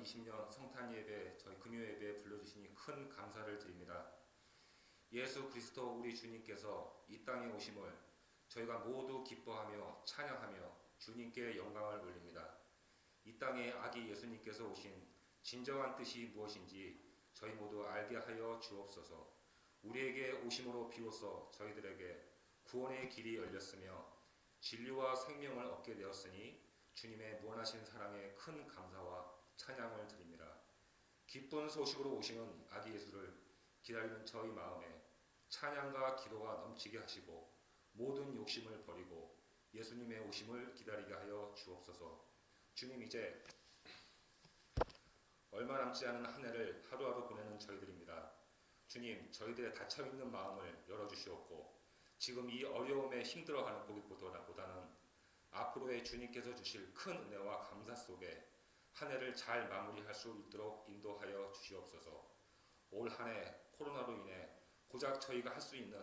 2020년 성탄 예배, 저희 금요 예배에 불러주시니 큰 감사를 드립니다. 예수 그리스도 우리 주님께서 이 땅에 오심을 저희가 모두 기뻐하며 찬양하며 주님께 영광을 올립니다. 이 땅에 아기 예수님께서 오신 진정한 뜻이 무엇인지 저희 모두 알게 하여 주옵소서. 우리에게 오심으로 비로소 저희들에게 구원의 길이 열렸으며 진리와 생명을 얻게 되었으니 주님의 무한하신 사랑에 큰 감사와 찬양을 드립니다. 기쁜 소식으로 오시는 아기 예수를 기다리는 저희 마음에 찬양과 기도가 넘치게 하시고 모든 욕심을 버리고 예수님의 오심을 기다리게 하여 주옵소서. 주님, 이제 얼마 남지 않은 한 해를 하루하루 보내는 저희들입니다. 주님, 저희들의 닫혀있는 마음을 열어주시옵고 지금 이 어려움에 힘들어하는 보기보다는 앞으로의 주님께서 주실 큰 은혜와 감사 속에 한 해를 잘 마무리할 수 있도록 인도하여 주시옵소서. 올 한 해 코로나로 인해 고작 저희가 할 수 있는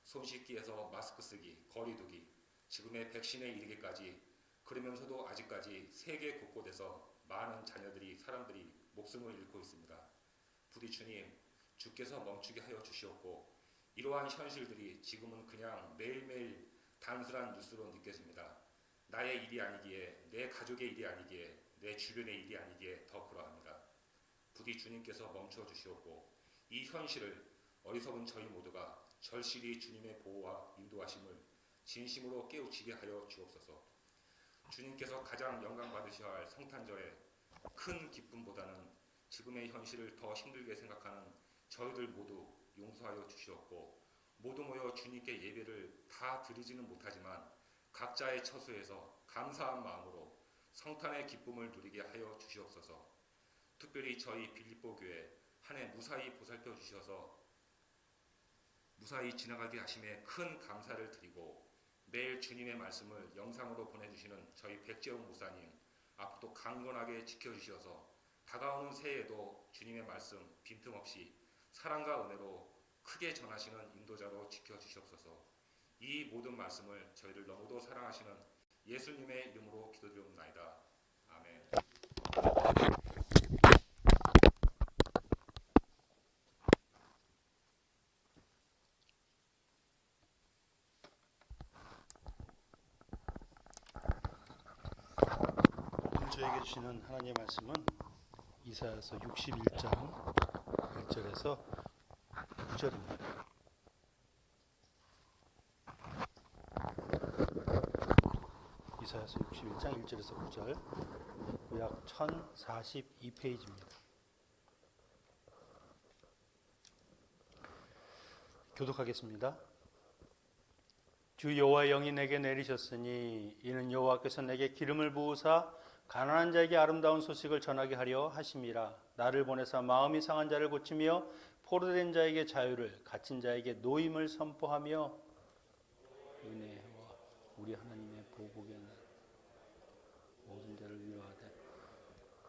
손 씻기에서 마스크 쓰기, 거리 두기, 지금의 백신에 이르기까지, 그러면서도 아직까지 세계 곳곳에서 많은 사람들이 목숨을 잃고 있습니다. 부디 주님, 주께서 멈추게 하여 주시옵고 이러한 현실들이 지금은 그냥 매일매일 단순한 뉴스로 느껴집니다. 나의 일이 아니기에, 내 가족의 일이 아니기에, 내 주변의 일이 아니기에 더 그러합니다. 부디 주님께서 멈춰 주시옵고 이 현실을 어리석은 저희 모두가 절실히 주님의 보호와 인도하심을 진심으로 깨우치게 하여 주옵소서. 주님께서 가장 영광 받으셔야 할 성탄절에 큰 기쁨보다는 지금의 현실을 더 힘들게 생각하는 저희들 모두 용서하여 주시옵고 모두 모여 주님께 예배를 다 드리지는 못하지만 각자의 처소에서 감사한 마음으로 성탄의 기쁨을 누리게 하여 주시옵소서. 특별히 저희 빌립보 교회 한 해 무사히 보살펴 주셔서 무사히 지나가게 하심에 큰 감사를 드리고 매일 주님의 말씀을 영상으로 보내주시는 저희 백재홍 목사님 앞으로도 강건하게 지켜주셔서 다가오는 새해에도 주님의 말씀 빈틈없이 사랑과 은혜로 크게 전하시는 인도자로 지켜주시옵소서. 이 모든 말씀을 저희를 너무도 사랑하시는 예수님의 이름으로 기도드리옵나이다. 아멘. 저에게 주시는 하나님의 말씀은 이사야서 61장 1절에서 9절입니다. 이사야서 61장 1절에서 9절, 구약 1042페이지입니다. 교독하겠습니다. 주 여호와의 영이 내게 내리셨으니 이는 여호와께서 내게 기름을 부으사 가난한 자에게 아름다운 소식을 전하게 하려 하심이라. 나를 보내사 마음이 상한 자를 고치며 포로된 자에게 자유를, 갇힌 자에게 노임을 선포하며 은혜와 우리 하나님의 보복의 날 모든 자를 위로하되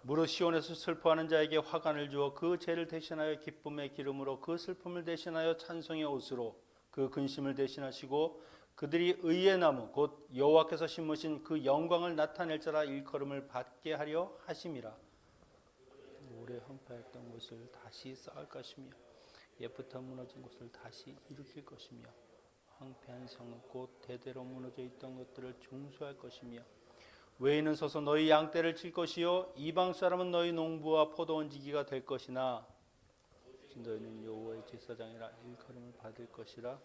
무릇 시온에서 슬퍼하는 자에게 화관을 주어 그 죄를 대신하여 기쁨의 기름으로 그 슬픔을 대신하여 찬송의 옷으로 그 근심을 대신하시고 그들이 의의 나무 곧 여호와께서 심으신 그 영광을 나타낼 자라 일컬음을 받게 하려 하심이라. 오래 헌파했던 곳을 다시 쌓을 것이며 옛부터 무너진 곳을 다시 일으킬 것이며 황폐한 성 곧 대대로 무너져 있던 것들을 중수할 것이며 외인은 서서 너희 양떼를 칠 것이요 이방 사람은 너희 농부와 포도원 지기가 될 것이나 너희는 여호와의 제사장이라 일컬음을 받을 것이라.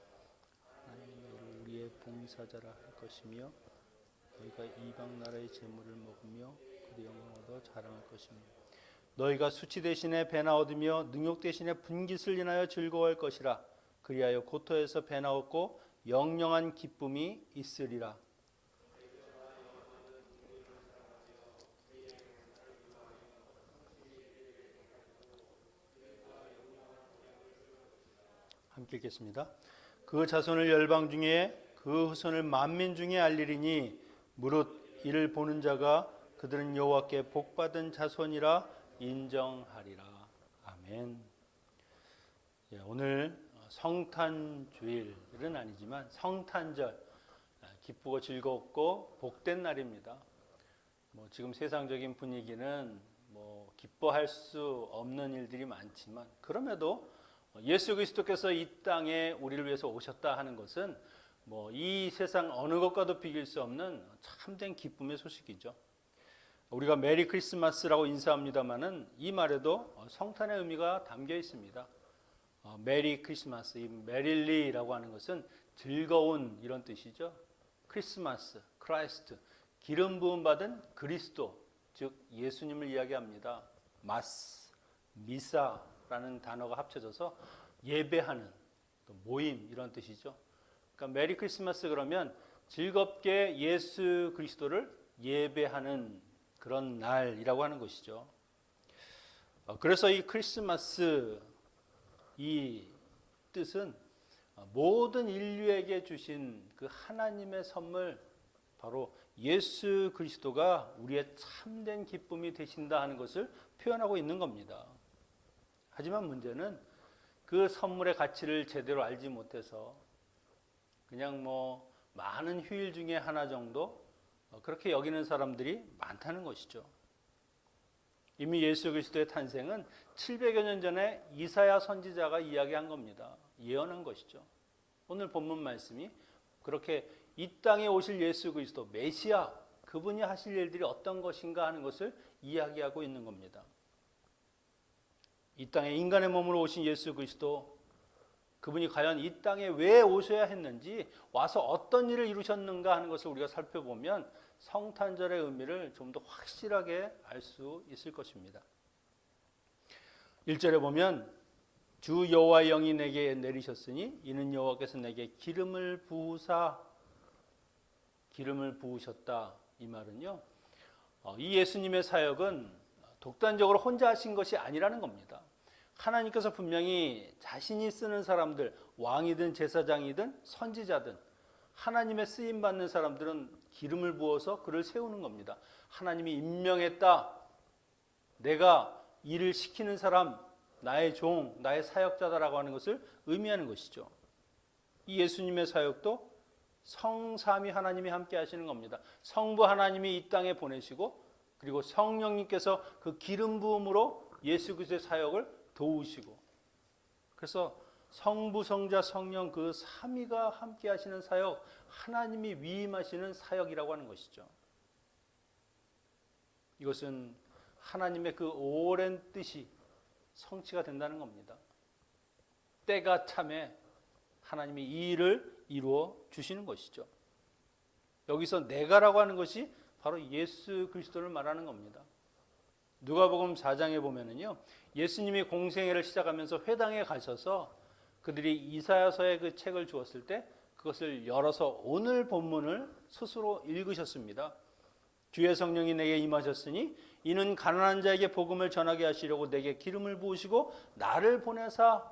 하나님은 너를 우리의 봉사자라 할 것이며 너희가 이방 나라의 재물을 먹으며 그의 영광을 얻어 자랑할 것이며 너희가 수치 대신에 배나 얻으며 능욕 대신에 분깃을 인하여 즐거워할 것이라. 그리하여 고토에서 배나 얻고 영영한 기쁨이 있으리라. 함께 읽겠습니다. 그 자손을 열방 중에 그 후손을 만민 중에 알리리니 무릇 이를 보는 자가 그들은 여호와께 복받은 자손이라 인정하리라. 아멘. 오늘 성탄주일은 아니지만 성탄절, 기쁘고 즐겁고 복된 날입니다. 지금 세상적인 분위기는 기뻐할 수 없는 일들이 많지만 그럼에도 예수 그리스도께서 이 땅에 우리를 위해서 오셨다 하는 것은 이 세상 어느 것과도 비길 수 없는 참된 기쁨의 소식이죠. 우리가 메리 크리스마스라고 인사합니다마는 이 말에도 성탄의 의미가 담겨 있습니다. 메리 크리스마스, 이 메릴리라고 하는 것은 즐거운 이런 뜻이죠. 크리스마스, 크라이스트, 기름 부음 받은 그리스도, 즉 예수님을 이야기합니다. 마스, 미사라는 단어가 합쳐져서 예배하는, 모임 이런 뜻이죠. 그러니까 메리 크리스마스 그러면 즐겁게 예수 그리스도를 예배하는 그런 날이라고 하는 것이죠. 그래서 이 크리스마스 이 뜻은 모든 인류에게 주신 그 하나님의 선물, 바로 예수 그리스도가 우리의 참된 기쁨이 되신다 하는 것을 표현하고 있는 겁니다. 하지만 문제는 그 선물의 가치를 제대로 알지 못해서 그냥 많은 휴일 중에 하나 정도 그렇게 여기는 사람들이 많다는 것이죠. 이미 예수 그리스도의 탄생은 700여 년 전에 이사야 선지자가 이야기한 겁니다. 예언한 것이죠. 오늘 본문 말씀이 그렇게 이 땅에 오실 예수 그리스도 메시아, 그분이 하실 일들이 어떤 것인가 하는 것을 이야기하고 있는 겁니다. 이 땅에 인간의 몸으로 오신 예수 그리스도, 그분이 과연 이 땅에 왜 오셔야 했는지, 와서 어떤 일을 이루셨는가 하는 것을 우리가 살펴보면 성탄절의 의미를 좀 더 확실하게 알 수 있을 것입니다. 1절에 보면 주 여호와의 영이 내게 내리셨으니 이는 여호와께서 내게 기름을 부으셨다. 이 말은요, 이 예수님의 사역은 독단적으로 혼자 하신 것이 아니라는 겁니다. 하나님께서 분명히 자신이 쓰는 사람들, 왕이든 제사장이든 선지자든 하나님의 쓰임받는 사람들은 기름을 부어서 그를 세우는 겁니다. 하나님이 임명했다. 내가 일을 시키는 사람, 나의 종, 나의 사역자다라고 하는 것을 의미하는 것이죠. 이 예수님의 사역도 성삼위 하나님이 함께 하시는 겁니다. 성부 하나님이 이 땅에 보내시고, 그리고 성령님께서 그 기름 부음으로 예수 그리스도의 사역을 도우시고, 그래서 성부, 성자, 성령 그 삼위가 함께 하시는 사역, 하나님이 위임하시는 사역이라고 하는 것이죠. 이것은 하나님의 그 오랜 뜻이 성취가 된다는 겁니다. 때가 참에 하나님이 이 일을 이루어 주시는 것이죠. 여기서 내가라고 하는 것이 바로 예수 그리스도를 말하는 겁니다. 누가복음 4장에 보면은요, 예수님이 공생애를 시작하면서 회당에 가셔서 그들이 이사야서의 그 책을 주었을 때 그것을 열어서 오늘 본문을 스스로 읽으셨습니다. 주의 성령이 내게 임하셨으니 이는 가난한 자에게 복음을 전하게 하시려고 내게 기름을 부으시고 나를 보내사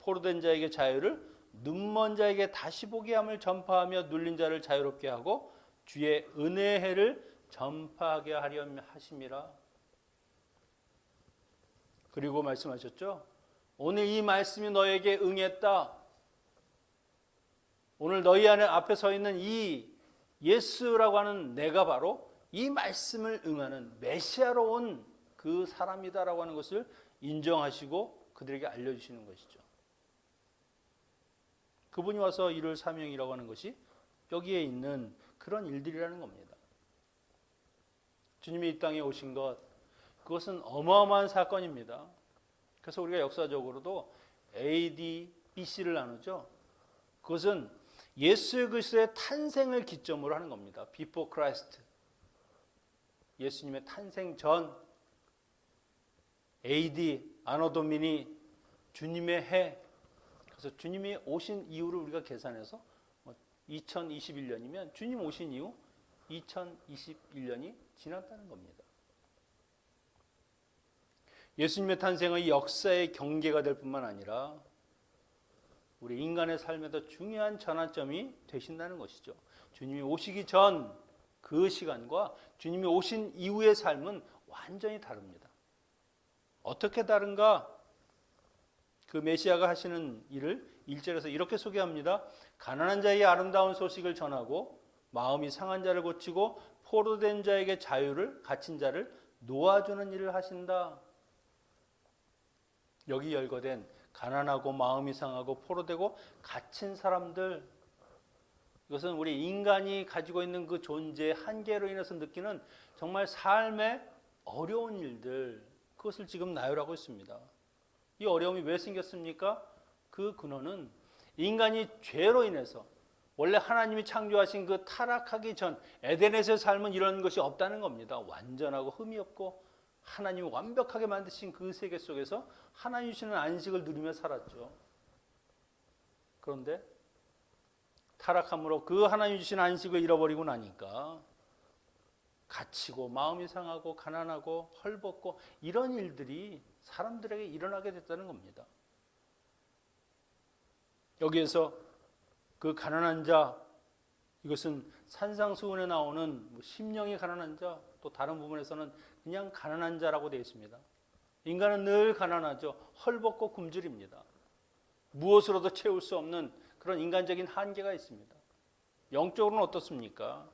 포로된 자에게 자유를, 눈먼 자에게 다시 보게 함을 전파하며 눌린 자를 자유롭게 하고 주의 은혜의 해를 전파하게 하려 하심이라. 그리고 말씀하셨죠. 오늘 이 말씀이 너에게 응했다. 오늘 너희 안에 앞에 서 있는 이 예수라고 하는 내가 바로 이 말씀을 응하는 메시아로 온 그 사람이다라고 하는 것을 인정하시고 그들에게 알려주시는 것이죠. 그분이 와서 이룰 사명이라고 하는 것이 여기에 있는 그런 일들이라는 겁니다. 주님이 이 땅에 오신 것, 그것은 어마어마한 사건입니다. 그래서 우리가 역사적으로도 AD, BC를 나누죠. 그것은 예수 그리스도의 탄생을 기점으로 하는 겁니다. Before Christ. 예수님의 탄생 전, AD, 아노 도미니, 주님의 해. 그래서 주님이 오신 이후를 우리가 계산해서 2021년이면 주님 오신 이후 2021년이 지났다는 겁니다. 예수님의 탄생은 역사의 경계가 될 뿐만 아니라 우리 인간의 삶에도 중요한 전환점이 되신다는 것이죠. 주님이 오시기 전 그 시간과 주님이 오신 이후의 삶은 완전히 다릅니다. 어떻게 다른가? 그 메시아가 하시는 일을 1절에서 이렇게 소개합니다. 가난한 자에게 아름다운 소식을 전하고 마음이 상한 자를 고치고 포로된 자에게 자유를, 갇힌 자를 놓아주는 일을 하신다. 여기 열거된 가난하고 마음이 상하고 포로되고 갇힌 사람들, 이것은 우리 인간이 가지고 있는 그 존재의 한계로 인해서 느끼는 정말 삶의 어려운 일들, 그것을 지금 나열하고 있습니다. 이 어려움이 왜 생겼습니까? 그 근원은 인간이 죄로 인해서, 원래 하나님이 창조하신 그 타락하기 전 에덴에서의 삶은 이런 것이 없다는 겁니다. 완전하고 흠이 없고 하나님이 완벽하게 만드신 그 세계 속에서 하나님 주시는 안식을 누리며 살았죠. 그런데 타락함으로 그 하나님 주신 안식을 잃어버리고 나니까 갇히고 마음이 상하고 가난하고 헐벗고 이런 일들이 사람들에게 일어나게 됐다는 겁니다. 여기에서 그 가난한 자, 이것은 산상수훈에 나오는 심령이 가난한 자, 또 다른 부분에서는 그냥 가난한 자라고 되어 있습니다. 인간은 늘 가난하죠. 헐벗고 굶주립니다. 무엇으로도 채울 수 없는 그런 인간적인 한계가 있습니다. 영적으로는 어떻습니까?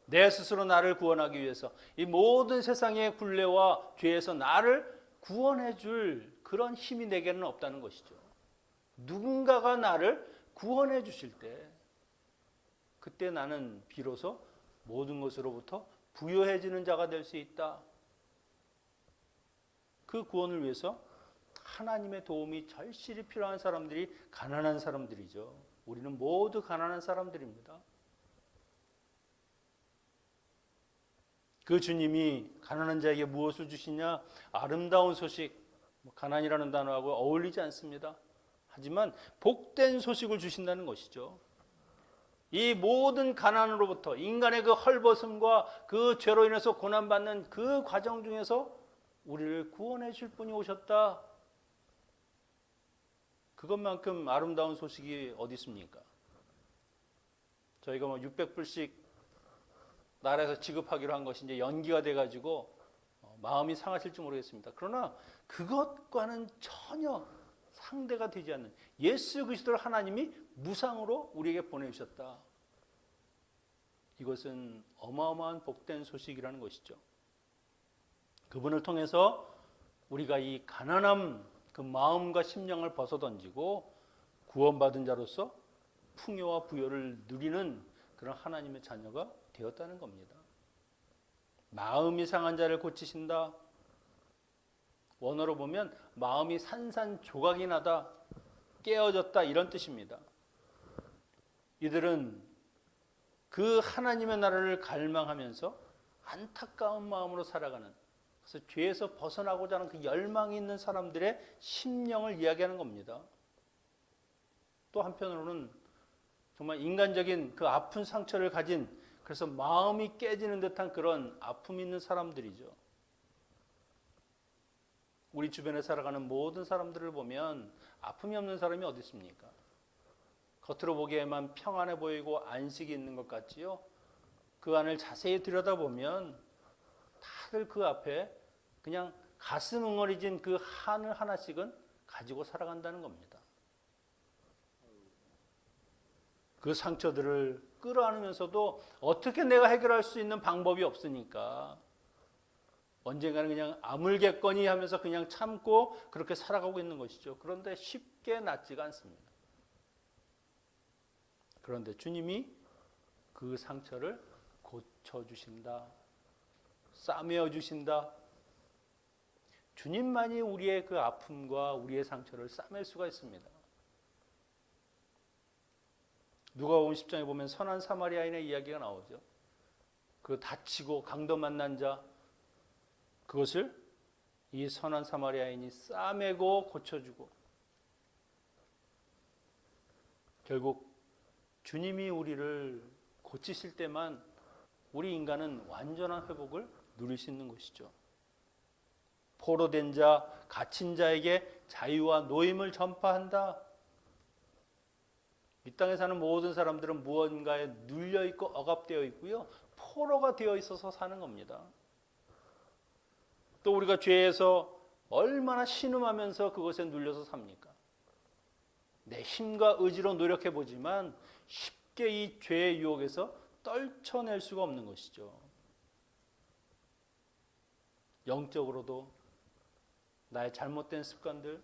내 스스로 나를 구원하기 위해서 이 모든 세상의 굴레와 죄에서 나를 구원해 줄 그런 힘이 내게는 없다는 것이죠. 누군가가 나를 구원해 주실 때, 그때 나는 비로소 모든 것으로부터 부유해지는 자가 될 수 있다. 그 구원을 위해서 하나님의 도움이 절실히 필요한 사람들이 가난한 사람들이죠. 우리는 모두 가난한 사람들입니다. 그 주님이 가난한 자에게 무엇을 주시냐? 아름다운 소식, 가난이라는 단어하고 어울리지 않습니다. 하지만 복된 소식을 주신다는 것이죠. 이 모든 가난으로부터, 인간의 그 헐벗음과 그 죄로 인해서 고난받는 그 과정 중에서 우리를 구원해 줄 분이 오셨다. 그것만큼 아름다운 소식이 어디 있습니까? 저희가 600불씩 나라에서 지급하기로 한 것이 이제 연기가 돼가지고 마음이 상하실지 모르겠습니다. 그러나 그것과는 전혀 상대가 되지 않는 예수 그리스도를 하나님이 무상으로 우리에게 보내주셨다. 이것은 어마어마한 복된 소식이라는 것이죠. 그분을 통해서 우리가 이 가난함, 그 마음과 심령을 벗어던지고 구원받은 자로서 풍요와 부요를 누리는 그런 하나님의 자녀가 되었다는 겁니다. 마음이 상한 자를 고치신다. 원어로 보면 마음이 산산조각이 나다, 깨어졌다, 이런 뜻입니다. 이들은 그 하나님의 나라를 갈망하면서 안타까운 마음으로 살아가는, 그래서 죄에서 벗어나고자 하는 그 열망이 있는 사람들의 심령을 이야기하는 겁니다. 또 한편으로는 정말 인간적인 그 아픈 상처를 가진, 그래서 마음이 깨지는 듯한 그런 아픔이 있는 사람들이죠. 우리 주변에 살아가는 모든 사람들을 보면 아픔이 없는 사람이 어디 있습니까? 겉으로 보기에만 평안해 보이고 안식이 있는 것 같지요. 그 안을 자세히 들여다보면 다들 그 앞에 그냥 가슴 웅얼해진 그 한을 하나씩은 가지고 살아간다는 겁니다. 그 상처들을 끌어안으면서도 어떻게 내가 해결할 수 있는 방법이 없으니까 언젠가는 그냥 아물겠거니 하면서 그냥 참고 그렇게 살아가고 있는 것이죠. 그런데 쉽게 낫지가 않습니다. 그런데 주님이 그 상처를 고쳐주신다. 싸매어 주신다. 주님만이 우리의 그 아픔과 우리의 상처를 싸맬 수가 있습니다. 누가복음 10장에 보면 선한 사마리아인의 이야기가 나오죠. 그 다치고 강도 만난 자, 그것을 이 선한 사마리아인이 싸매고 고쳐주고, 결국 주님이 우리를 고치실 때만 우리 인간은 완전한 회복을 누릴 수 있는 것이죠. 포로된 자, 갇힌 자에게 자유와 노임을 전파한다. 이 땅에 사는 모든 사람들은 무언가에 눌려 있고 억압되어 있고요, 포로가 되어 있어서 사는 겁니다. 또 우리가 죄에서 얼마나 신음하면서 그것에 눌려서 삽니까? 내 힘과 의지로 노력해 보지만 쉽게 이 죄의 유혹에서 떨쳐낼 수가 없는 것이죠. 영적으로도 나의 잘못된 습관들,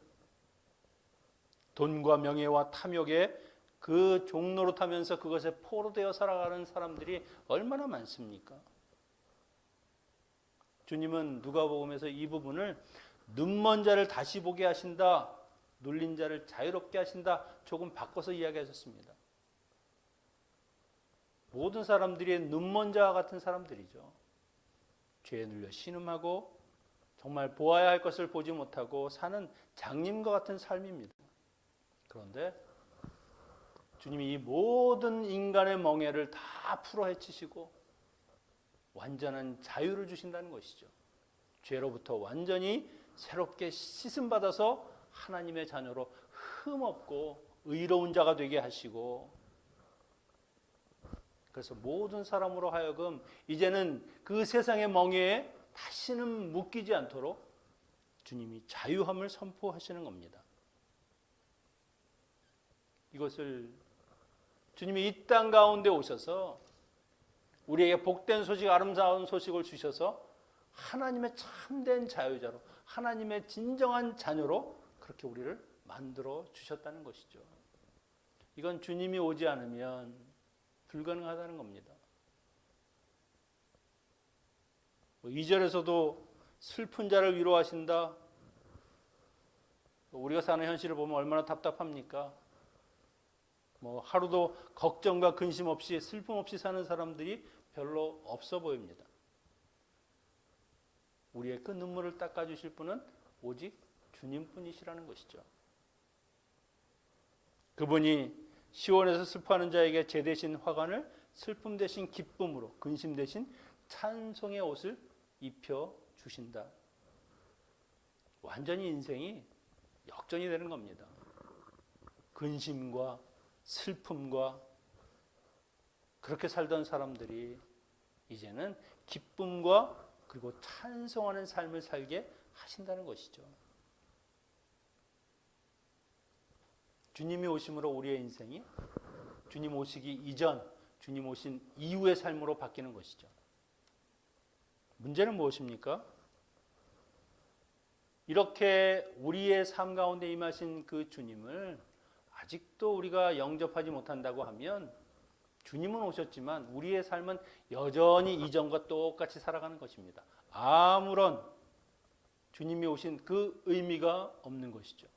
돈과 명예와 탐욕에 그 종로로 타면서 그것에 포로되어 살아가는 사람들이 얼마나 많습니까? 주님은 누가복음에서 이 부분을 눈먼 자를 다시 보게 하신다, 눌린 자를 자유롭게 하신다, 조금 바꿔서 이야기하셨습니다. 모든 사람들이 눈먼 자와 같은 사람들이죠. 죄에 눌려 신음하고 정말 보아야 할 것을 보지 못하고 사는 장님과 같은 삶입니다. 그런데 주님이 이 모든 인간의 멍에를 다 풀어 헤치시고 완전한 자유를 주신다는 것이죠. 죄로부터 완전히 새롭게 씻음받아서 하나님의 자녀로 흠없고 의로운 자가 되게 하시고, 그래서 모든 사람으로 하여금 이제는 그 세상의 멍에에 다시는 묶이지 않도록 주님이 자유함을 선포하시는 겁니다. 이것을 주님이 이 땅 가운데 오셔서 우리에게 복된 소식, 아름다운 소식을 주셔서 하나님의 참된 자유자로, 하나님의 진정한 자녀로 그렇게 우리를 만들어 주셨다는 것이죠. 이건 주님이 오지 않으면 불가능하다는 겁니다. 2절에서도 슬픈 자를 위로하신다. 우리가 사는 현실을 보면 얼마나 답답합니까? 하루도 걱정과 근심 없이 슬픔 없이 사는 사람들이 별로 없어 보입니다. 우리의 그 눈물을 닦아주실 분은 오직 주님뿐이시라는 것이죠. 그분이 시온에서 슬퍼하는 자에게 제 대신 화관을, 슬픔 대신 기쁨으로, 근심 대신 찬송의 옷을 입혀주신다. 완전히 인생이 역전이 되는 겁니다. 근심과 슬픔과 그렇게 살던 사람들이 이제는 기쁨과 그리고 찬송하는 삶을 살게 하신다는 것이죠. 주님이 오심으로 우리의 인생이 주님 오시기 이전, 주님 오신 이후의 삶으로 바뀌는 것이죠. 문제는 무엇입니까? 이렇게 우리의 삶 가운데 임하신 그 주님을 아직도 우리가 영접하지 못한다고 하면 주님은 오셨지만 우리의 삶은 여전히 이전과 똑같이 살아가는 것입니다. 아무런 주님이 오신 그 의미가 없는 것이죠.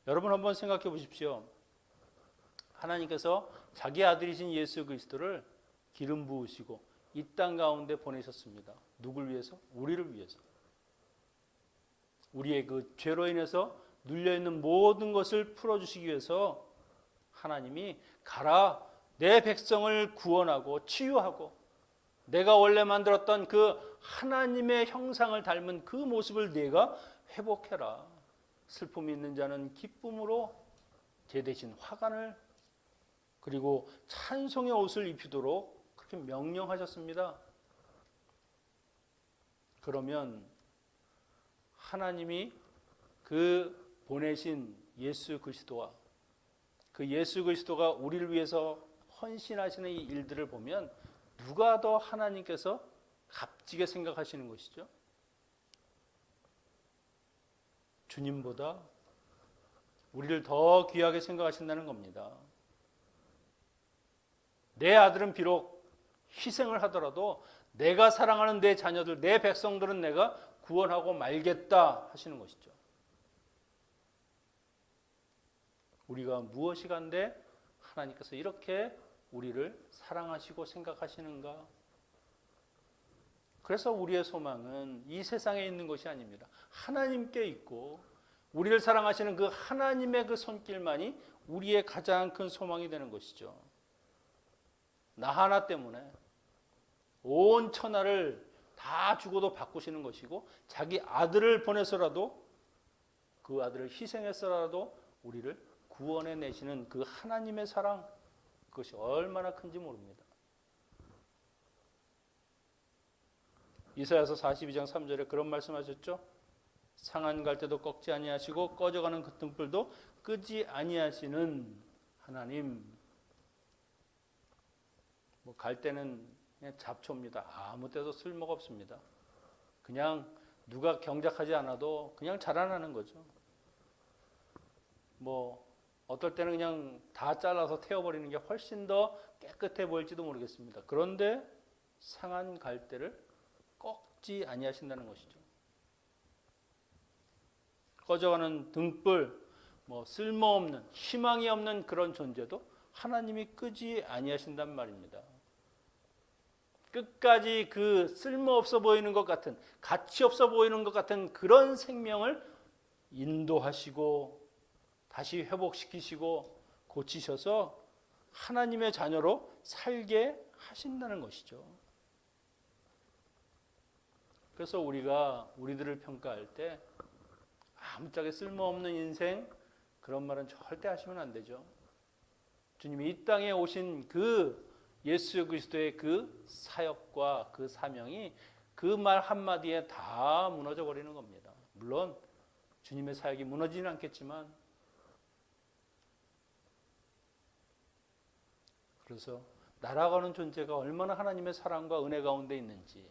여러분 한번 생각해 보십시오. 하나님께서 자기 아들이신 예수 그리스도를 기름 부으시고 이 땅 가운데 보내셨습니다. 누굴 위해서? 우리를 위해서. 우리의 그 죄로 인해서 눌려있는 모든 것을 풀어주시기 위해서 하나님이 가라, 내 백성을 구원하고 치유하고 내가 원래 만들었던 그 하나님의 형상을 닮은 그 모습을 내가 회복해라. 슬픔이 있는 자는 기쁨으로 제 대신 화관을, 그리고 찬송의 옷을 입히도록 그렇게 명령하셨습니다. 그러면 하나님이 그 보내신 예수 그리스도와 그 예수 그리스도가 우리를 위해서 헌신하시는 이 일들을 보면 누가 더 하나님께서 값지게 생각하시는 것이죠? 주님보다 우리를 더 귀하게 생각하신다는 겁니다. 내 아들은 비록 희생을 하더라도 내가 사랑하는 내 자녀들, 내 백성들은 내가 구원하고 말겠다 하시는 것이죠. 우리가 무엇이 간데 하나님께서 이렇게 우리를 사랑하시고 생각하시는가? 그래서 우리의 소망은 이 세상에 있는 것이 아닙니다. 하나님께 있고 우리를 사랑하시는 그 하나님의 그 손길만이 우리의 가장 큰 소망이 되는 것이죠. 나 하나 때문에 온 천하를 다 주고도 바꾸시는 것이고 자기 아들을 보내서라도 그 아들을 희생해서라도 우리를 구원해 내시는 그 하나님의 사랑, 그것이 얼마나 큰지 모릅니다. 이사야서 42장 3절에 그런 말씀하셨죠. 상한 갈대도 꺾지 아니하시고 꺼져가는 그 등불도 끄지 아니하시는 하나님. 갈대는 그냥 잡초입니다. 아무 때도 쓸모가 없습니다. 그냥 누가 경작하지 않아도 그냥 자라나는 거죠. 뭐 어떨 때는 그냥 다 잘라서 태워버리는 게 훨씬 더 깨끗해 보일지도 모르겠습니다. 그런데 상한 갈대를 꺾지 아니하신다는 것이죠. 꺼져가는 등불, 뭐 쓸모없는 희망이 없는 그런 존재도 하나님이 끄지 아니하신단 말입니다. 끝까지 그 쓸모없어 보이는 것 같은, 가치 없어 보이는 것 같은 그런 생명을 인도하시고 다시 회복시키시고 고치셔서 하나님의 자녀로 살게 하신다는 것이죠. 그래서 우리가 우리들을 평가할 때 아무짝에 쓸모없는 인생, 그런 말은 절대 하시면 안 되죠. 주님이 이 땅에 오신 그 예수 그리스도의 그 사역과 그 사명이 그 말 한마디에 다 무너져 버리는 겁니다. 물론 주님의 사역이 무너지지는 않겠지만, 그래서 날아가는 존재가 얼마나 하나님의 사랑과 은혜 가운데 있는지,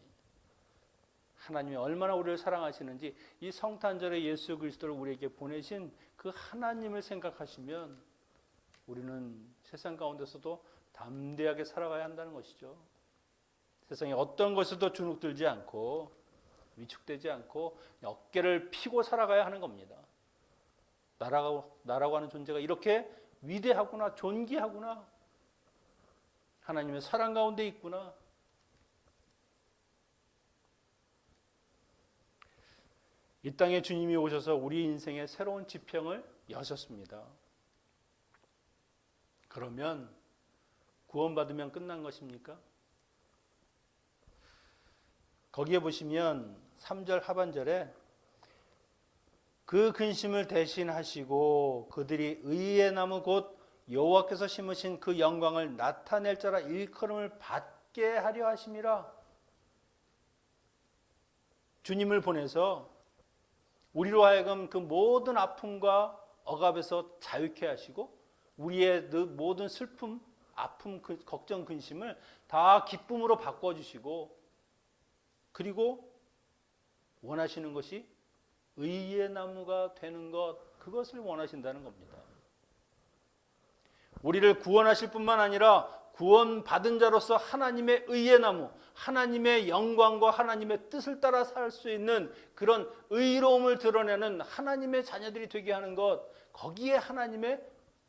하나님이 얼마나 우리를 사랑하시는지, 이 성탄절에 예수 그리스도를 우리에게 보내신 그 하나님을 생각하시면 우리는 세상 가운데서도 담대하게 살아가야 한다는 것이죠. 세상에 어떤 것에도 주눅들지 않고 위축되지 않고 어깨를 펴고 살아가야 하는 겁니다. 나라고 하는 존재가 이렇게 위대하구나, 존귀하구나, 하나님의 사랑 가운데 있구나. 이 땅에 주님이 오셔서 우리 인생의 새로운 지평을 여셨습니다. 그러면 구원받으면 끝난 것입니까? 거기에 보시면 3절 하반절에 그 근심을 대신하시고 그들이 의의 나무 곧 여호와께서 심으신 그 영광을 나타낼 자라 일컬음을 받게 하려 하심이라. 주님을 보내서 우리로 하여금 그 모든 아픔과 억압에서 자유케 하시고 우리의 모든 슬픔, 아픔, 걱정, 근심을 다 기쁨으로 바꿔주시고, 그리고 원하시는 것이 의의 나무가 되는 것, 그것을 원하신다는 겁니다. 우리를 구원하실 뿐만 아니라 구원받은 자로서 하나님의 의의 나무, 하나님의 영광과 하나님의 뜻을 따라 살 수 있는 그런 의로움을 드러내는 하나님의 자녀들이 되게 하는 것, 거기에 하나님의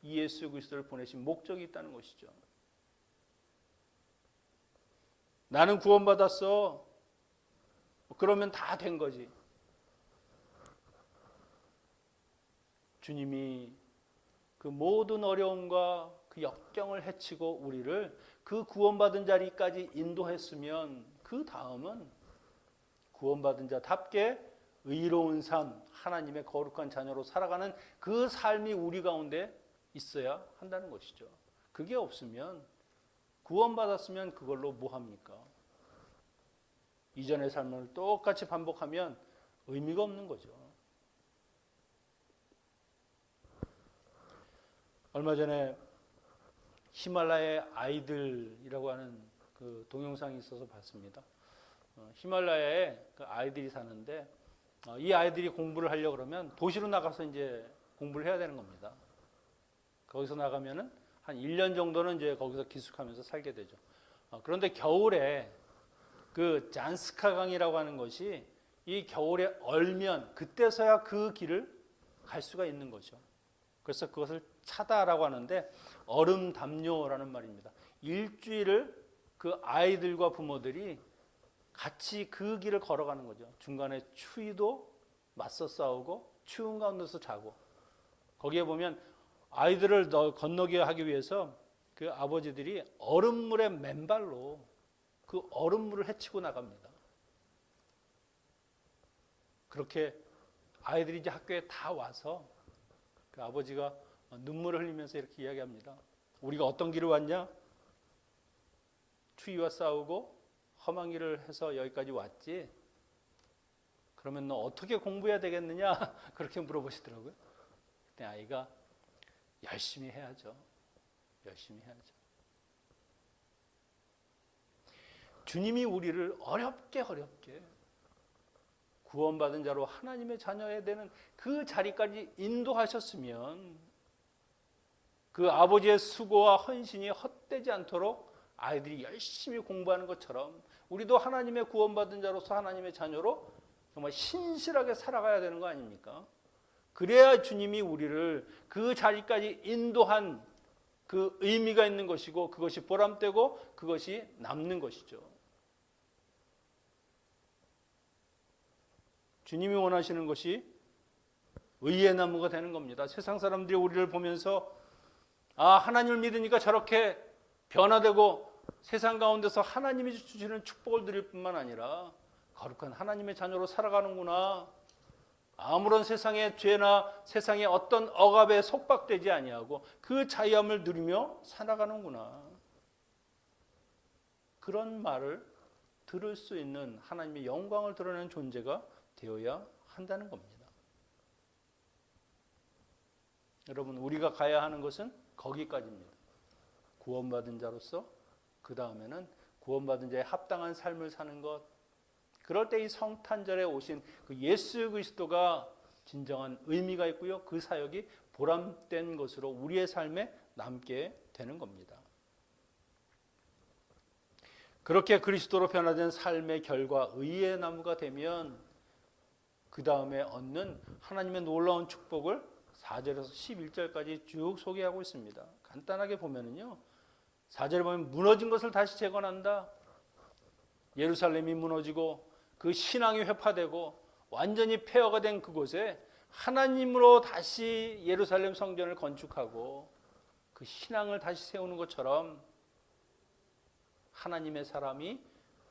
예수 그리스도를 보내신 목적이 있다는 것이죠. 나는 구원받았어. 그러면 다 된 거지. 주님이 그 모든 어려움과 그 역경을 헤치고 우리를 그 구원받은 자리까지 인도했으면 그 다음은 구원받은 자답게 의로운 삶, 하나님의 거룩한 자녀로 살아가는 그 삶이 우리 가운데 있어야 한다는 것이죠. 그게 없으면, 구원받았으면 그걸로 뭐 합니까? 이전의 삶을 똑같이 반복하면 의미가 없는 거죠. 얼마 전에 히말라야의 아이들이라고 하는 그 동영상이 있어서 봤습니다. 히말라야에 그 아이들이 사는데 이 아이들이 공부를 하려고 그러면 도시로 나가서 이제 공부를 해야 되는 겁니다. 거기서 나가면은 한 1년 정도는 이제 거기서 기숙하면서 살게 되죠. 그런데 겨울에 그 잔스카 강이라고 하는 것이 이 겨울에 얼면 그때서야 그 길을 갈 수가 있는 거죠. 그래서 그것을 차다라고 하는데 얼음 담요라는 말입니다. 일주일을 그 아이들과 부모들이 같이 그 길을 걸어가는 거죠. 중간에 추위도 맞서 싸우고 추운 가운데서 자고, 거기에 보면 아이들을 건너게 하기 위해서 그 아버지들이 얼음물에 맨발로 그 얼음물을 헤치고 나갑니다. 그렇게 아이들이 이제 학교에 다 와서 그 아버지가 눈물을 흘리면서 이렇게 이야기합니다. 우리가 어떤 길을 왔냐? 추위와 싸우고 험한 길을 해서 여기까지 왔지. 그러면 너 어떻게 공부해야 되겠느냐? 그렇게 물어보시더라고요. 그때 아이가 열심히 해야죠. 열심히 해야죠. 주님이 우리를 어렵게 구원받은 자로 하나님의 자녀에 되는 그 자리까지 인도하셨으면 그 아버지의 수고와 헌신이 헛되지 않도록 아이들이 열심히 공부하는 것처럼 우리도 하나님의 구원받은 자로서 하나님의 자녀로 정말 신실하게 살아가야 되는 거 아닙니까? 그래야 주님이 우리를 그 자리까지 인도한 그 의미가 있는 것이고 그것이 보람되고 그것이 남는 것이죠. 주님이 원하시는 것이 의의 나무가 되는 겁니다. 세상 사람들이 우리를 보면서 하나님을 믿으니까 저렇게 변화되고 세상 가운데서 하나님이 주시는 축복을 드릴 뿐만 아니라 거룩한 하나님의 자녀로 살아가는구나. 아무런 세상의 죄나 세상의 어떤 억압에 속박되지 아니하고 그 자유함을 누리며 살아가는구나. 그런 말을 들을 수 있는 하나님의 영광을 드러내는 존재가 되어야 한다는 겁니다. 여러분, 우리가 가야 하는 것은 거기까지입니다. 구원받은 자로서 그 다음에는 구원받은 자의 합당한 삶을 사는 것. 그럴 때 이 성탄절에 오신 그 예수 그리스도가 진정한 의미가 있고요. 그 사역이 보람된 것으로 우리의 삶에 남게 되는 겁니다. 그렇게 그리스도로 변화된 삶의 결과 의의 나무가 되면 그 다음에 얻는 하나님의 놀라운 축복을 4절에서 11절까지 쭉 소개하고 있습니다. 간단하게 보면은요. 4절에 보면 무너진 것을 다시 재건한다. 예루살렘이 무너지고 그 신앙이 회파되고 완전히 폐허가 된 그곳에 하나님으로 다시 예루살렘 성전을 건축하고 그 신앙을 다시 세우는 것처럼 하나님의 사람이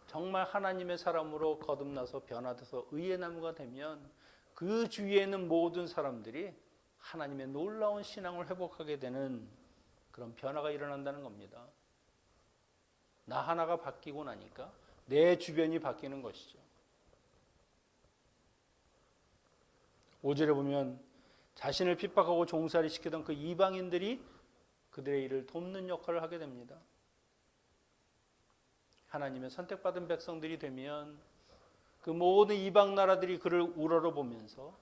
정말 하나님의 사람으로 거듭나서 변화돼서 의의 나무가 되면 그 주위에 있는 모든 사람들이 하나님의 놀라운 신앙을 회복하게 되는 그런 변화가 일어난다는 겁니다. 나 하나가 바뀌고 나니까 내 주변이 바뀌는 것이죠. 5절에 보면 자신을 핍박하고 종살이 시키던 그 이방인들이 그들의 일을 돕는 역할을 하게 됩니다. 하나님의 선택받은 백성들이 되면 그 모든 이방 나라들이 그를 우러러보면서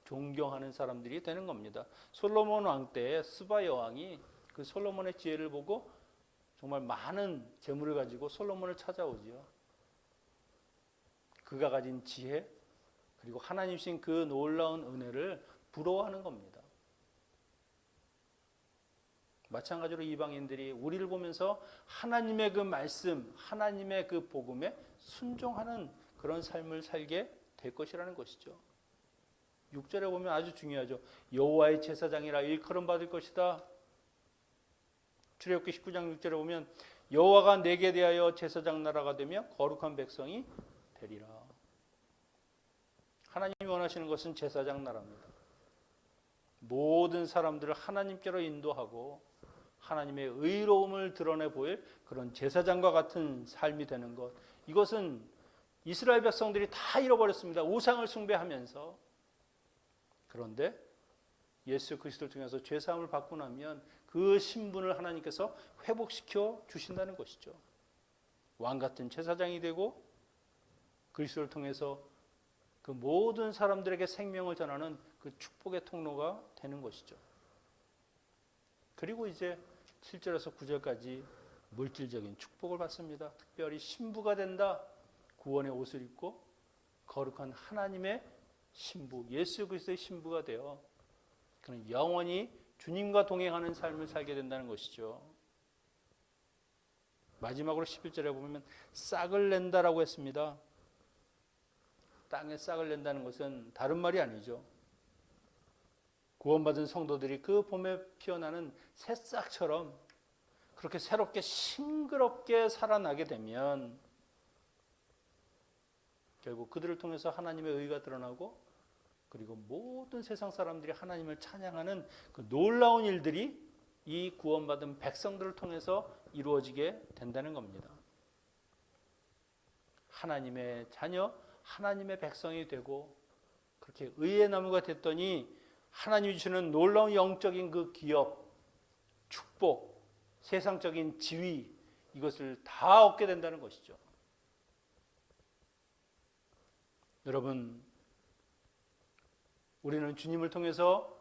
존경하는 사람들이 되는 겁니다. 솔로몬 왕 때 스바 여왕이 그 솔로몬의 지혜를 보고 정말 많은 재물을 가지고 솔로몬을 찾아오지요. 그가 가진 지혜 그리고 하나님 신 그 놀라운 은혜를 부러워하는 겁니다. 마찬가지로 이방인들이 우리를 보면서 하나님의 그 말씀, 하나님의 그 복음에 순종하는 그런 삶을 살게 될 것이라는 것이죠. 6절에 보면 아주 중요하죠. 여호와의 제사장이라 일컬음 받을 것이다. 출애굽기 19장 6절에 보면 여호와가 내게 대하여 제사장 나라가 되며 거룩한 백성이 되리라. 하나님이 원하시는 것은 제사장 나라입니다. 모든 사람들을 하나님께로 인도하고 하나님의 의로움을 드러내 보일 그런 제사장과 같은 삶이 되는 것. 이것은 이스라엘 백성들이 다 잃어버렸습니다. 우상을 숭배하면서. 그런데 예수 그리스도를 통해서 죄사함을 받고 나면 그 신분을 하나님께서 회복시켜 주신다는 것이죠. 왕 같은 제사장이 되고 그리스도를 통해서 그 모든 사람들에게 생명을 전하는 그 축복의 통로가 되는 것이죠. 그리고 이제 7절에서 9절까지 물질적인 축복을 받습니다. 특별히 신부가 된다. 구원의 옷을 입고 거룩한 하나님의 신부, 예수 그리스도의 신부가 되어 그는 영원히 주님과 동행하는 삶을 살게 된다는 것이죠. 마지막으로 11절에 보면 싹을 낸다라고 했습니다. 땅에 싹을 낸다는 것은 다른 말이 아니죠. 구원받은 성도들이 그 봄에 피어나는 새싹처럼 그렇게 새롭게 싱그럽게 살아나게 되면 결국 그들을 통해서 하나님의 의가 드러나고 그리고 모든 세상 사람들이 하나님을 찬양하는 그 놀라운 일들이 이 구원받은 백성들을 통해서 이루어지게 된다는 겁니다. 하나님의 자녀, 하나님의 백성이 되고 그렇게 의의 나무가 됐더니 하나님이 주시는 놀라운 영적인 그 기업, 축복, 세상적인 지위 이것을 다 얻게 된다는 것이죠. 여러분, 우리는 주님을 통해서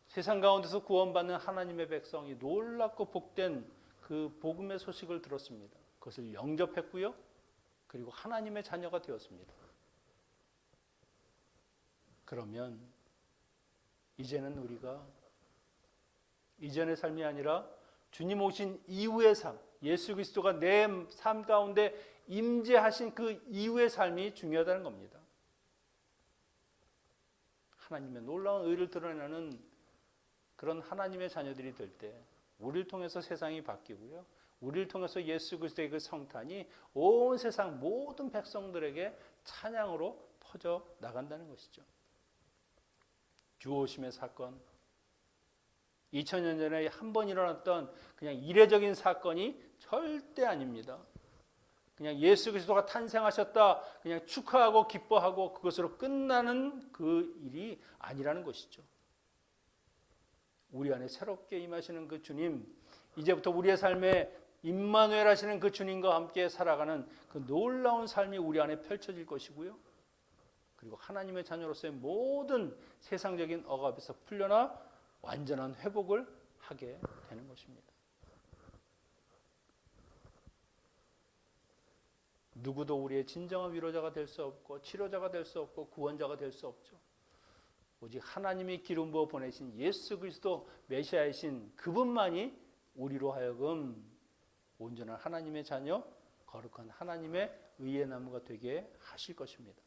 세상 가운데서 구원받는 하나님의 백성이 놀랍고 복된 그 복음의 소식을 들었습니다. 그것을 영접했고요. 그리고 하나님의 자녀가 되었습니다. 그러면 이제는 우리가 이전의 삶이 아니라 주님 오신 이후의 삶, 예수 그리스도가 내 삶 가운데 임재하신 그 이후의 삶이 중요하다는 겁니다. 하나님의 놀라운 의를 드러내는 그런 하나님의 자녀들이 될 때 우리를 통해서 세상이 바뀌고요. 우리를 통해서 예수 그리스도의 그 성탄이 온 세상 모든 백성들에게 찬양으로 퍼져 나간다는 것이죠. 주오심의 사건, 2000년 전에 한 번 일어났던 그냥 이례적인 사건이 절대 아닙니다. 그냥 예수 그리스도가 탄생하셨다, 그냥 축하하고 기뻐하고 그것으로 끝나는 그 일이 아니라는 것이죠. 우리 안에 새롭게 임하시는 그 주님, 이제부터 우리의 삶에 임마누엘 하시는 그 주님과 함께 살아가는 그 놀라운 삶이 우리 안에 펼쳐질 것이고요. 그리고 하나님의 자녀로서의 모든 세상적인 억압에서 풀려나 완전한 회복을 하게 되는 것입니다. 누구도 우리의 진정한 위로자가 될 수 없고 치료자가 될 수 없고 구원자가 될 수 없죠. 오직 하나님이 기름 부어 보내신 예수 그리스도 메시아이신 그분만이 우리로 하여금 온전한 하나님의 자녀, 거룩한 하나님의 의의 나무가 되게 하실 것입니다.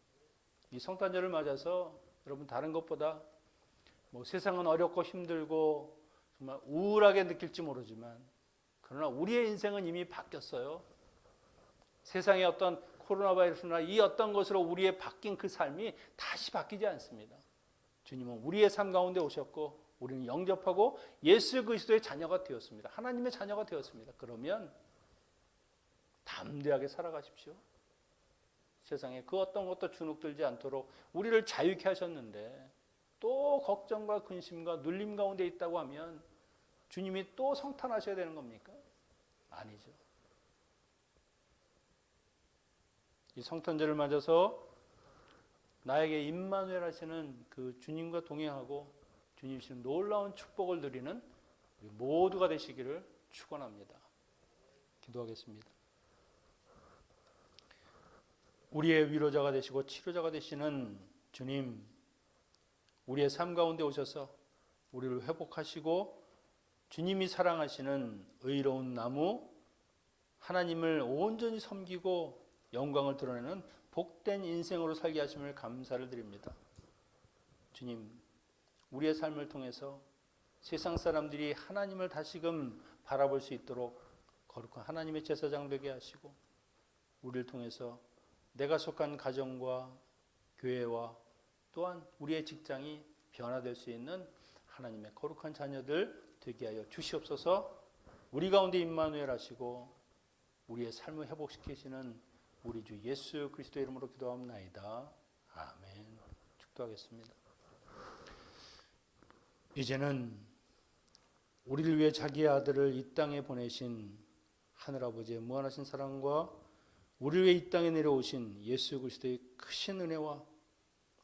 이 성탄절을 맞아서 여러분 다른 것보다 세상은 어렵고 힘들고 정말 우울하게 느낄지 모르지만 그러나 우리의 인생은 이미 바뀌었어요. 세상의 어떤 코로나 바이러스나 이 어떤 것으로 우리의 바뀐 그 삶이 다시 바뀌지 않습니다. 주님은 우리의 삶 가운데 오셨고 우리는 영접하고 예수 그리스도의 자녀가 되었습니다. 하나님의 자녀가 되었습니다. 그러면 담대하게 살아가십시오. 세상에 그 어떤 것도 주눅들지 않도록 우리를 자유케 하셨는데 또 걱정과 근심과 눌림 가운데 있다고 하면 주님이 또 성탄하셔야 되는 겁니까? 아니죠. 이 성탄절을 맞아서 나에게 임마누엘 하시는 그 주님과 동행하고 주님 주시는 놀라운 축복을 누리는 우리 모두가 되시기를 축원합니다. 기도하겠습니다. 우리의 위로자가 되시고 치료자가 되시는 주님, 우리의 삶 가운데 오셔서 우리를 회복하시고 주님이 사랑하시는 의로운 나무, 하나님을 온전히 섬기고 영광을 드러내는 복된 인생으로 살게 하심을 감사를 드립니다. 주님, 우리의 삶을 통해서 세상 사람들이 하나님을 다시금 바라볼 수 있도록 거룩한 하나님의 제사장 되게 하시고 우리를 통해서 내가 속한 가정과 교회와 또한 우리의 직장이 변화될 수 있는 하나님의 거룩한 자녀들 되게 하여 주시옵소서. 우리 가운데 임마누엘 하시고 우리의 삶을 회복시키시는 우리 주 예수 그리스도의 이름으로 기도합나이다. 아멘. 축도하겠습니다. 이제는 우리를 위해 자기의 아들을 이 땅에 보내신 하늘아버지의 무한하신 사랑과 우리를 위해 이 땅에 내려오신 예수 그리스도의 크신 은혜와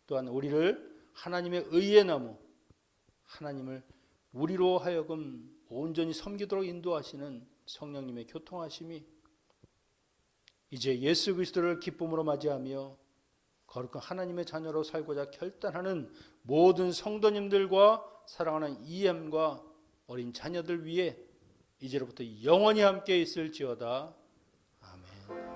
또한 우리를 하나님의 의의 나무, 하나님을 우리로 하여금 온전히 섬기도록 인도하시는 성령님의 교통하심이 이제 예수 그리스도를 기쁨으로 맞이하며 거룩한 하나님의 자녀로 살고자 결단하는 모든 성도님들과 사랑하는 EM과 어린 자녀들 위해 이제로부터 영원히 함께 있을지어다. 아멘.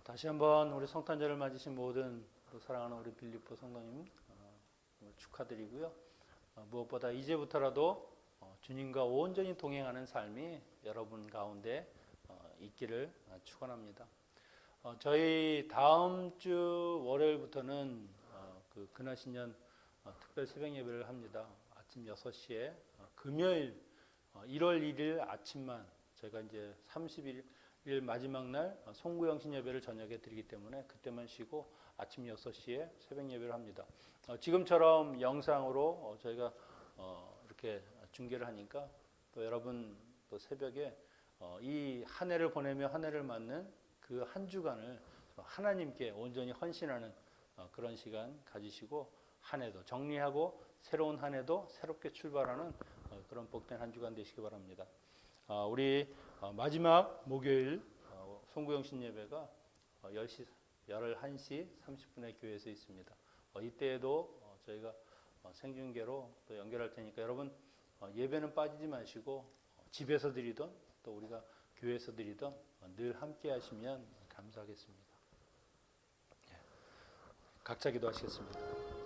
다시 한번 우리 성탄절을 맞으신 모든 사랑하는 우리 빌립보 성도님 축하드리고요. 무엇보다 이제부터라도 주님과 온전히 동행하는 삶이 여러분 가운데 있기를 축원합니다. 저희 다음 주 월요일부터는 그 근하신년 특별 새벽 예배를 합니다. 아침 6시에 금요일 1월 1일 아침만 저희가 이제 31일 마지막 날 송구영신 예배를 저녁에 드리기 때문에 그때만 쉬고 아침 6시에 새벽 예배를 합니다. 지금처럼 영상으로 저희가 이렇게 중계를 하니까 또 여러분 또 새벽에 이 한 해를 보내며 한 해를 맞는 그 한 주간을 하나님께 온전히 헌신하는 그런 시간 가지시고 한 해도 정리하고 새로운 한 해도 새롭게 출발하는 그런 복된 한 주간 되시기 바랍니다. 우리 마지막 목요일 송구영신 예배가 11시 30분에 교회에서 있습니다. 이때에도 저희가 생중계로 또 연결할 테니까 여러분 예배는 빠지지 마시고 집에서 드리던 또 우리가 교회에서 드리던 늘 함께 하시면 감사하겠습니다. 각자 기도하시겠습니다.